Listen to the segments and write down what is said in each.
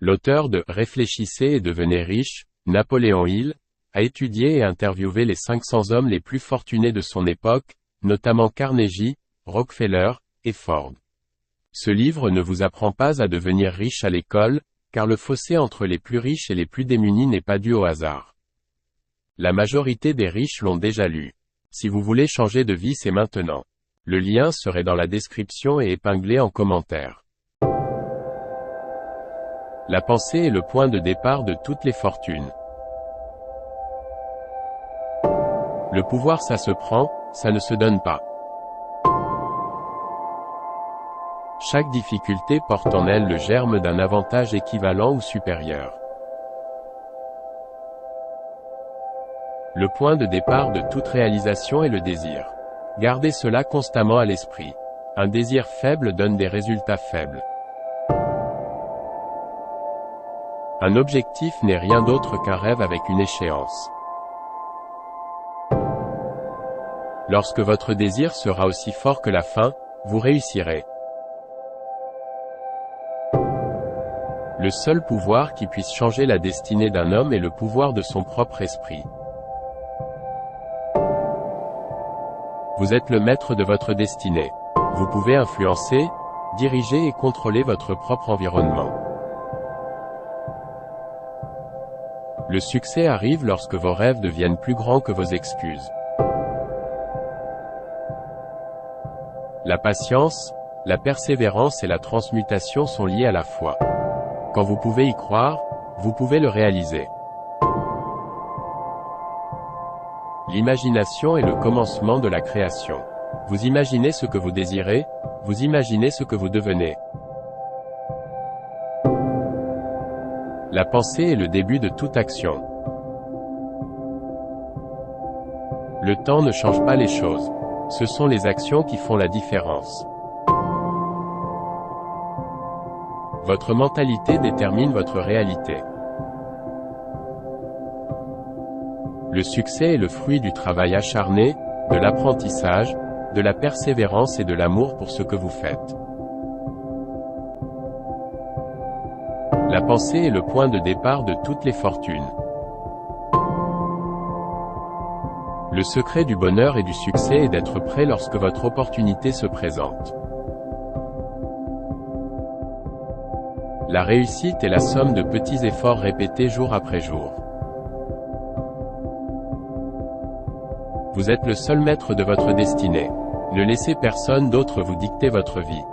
L'auteur de « Réfléchissez et devenez riche », Napoléon Hill, a étudié et interviewé les 500 hommes les plus fortunés de son époque, notamment Carnegie, Rockefeller, et Ford. Ce livre ne vous apprend pas à devenir riche à l'école, car le fossé entre les plus riches et les plus démunis n'est pas dû au hasard. La majorité des riches l'ont déjà lu. Si vous voulez changer de vie, c'est maintenant. Le lien serait dans la description et épinglé en commentaire. La pensée est le point de départ de toutes les fortunes. Le pouvoir, ça se prend, ça ne se donne pas. Chaque difficulté porte en elle le germe d'un avantage équivalent ou supérieur. Le point de départ de toute réalisation est le désir. Gardez cela constamment à l'esprit. Un désir faible donne des résultats faibles. Un objectif n'est rien d'autre qu'un rêve avec une échéance. Lorsque votre désir sera aussi fort que la fin, vous réussirez. Le seul pouvoir qui puisse changer la destinée d'un homme est le pouvoir de son propre esprit. Vous êtes le maître de votre destinée. Vous pouvez influencer, diriger et contrôler votre propre environnement. Le succès arrive lorsque vos rêves deviennent plus grands que vos excuses. La patience, la persévérance et la transmutation sont liées à la foi. Quand vous pouvez y croire, vous pouvez le réaliser. L'imagination est le commencement de la création. Vous imaginez ce que vous désirez, vous imaginez ce que vous devenez. La pensée est le début de toute action. Le temps ne change pas les choses. Ce sont les actions qui font la différence. Votre mentalité détermine votre réalité. Le succès est le fruit du travail acharné, de l'apprentissage, de la persévérance et de l'amour pour ce que vous faites. La pensée est le point de départ de toutes les fortunes. Le secret du bonheur et du succès est d'être prêt lorsque votre opportunité se présente. La réussite est la somme de petits efforts répétés jour après jour. Vous êtes le seul maître de votre destinée. Ne laissez personne d'autre vous dicter votre vie.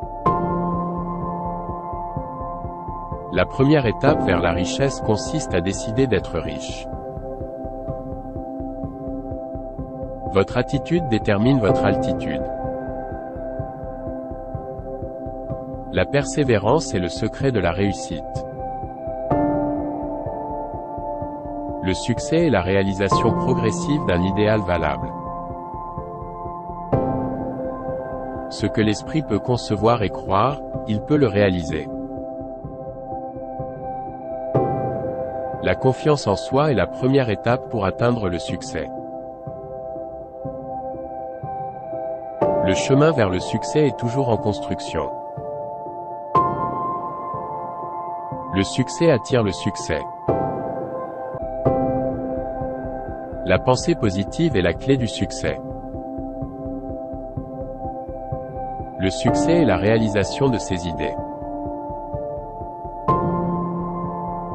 La première étape vers la richesse consiste à décider d'être riche. Votre attitude détermine votre altitude. La persévérance est le secret de la réussite. Le succès est la réalisation progressive d'un idéal valable. Ce que l'esprit peut concevoir et croire, il peut le réaliser. La confiance en soi est la première étape pour atteindre le succès. Le chemin vers le succès est toujours en construction. Le succès attire le succès. La pensée positive est la clé du succès. Le succès est la réalisation de ses idées.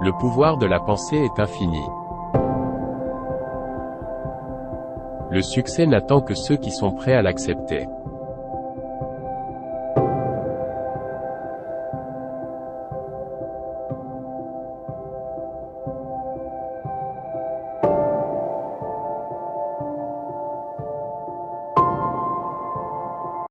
Le pouvoir de la pensée est infini. Le succès n'attend que ceux qui sont prêts à l'accepter.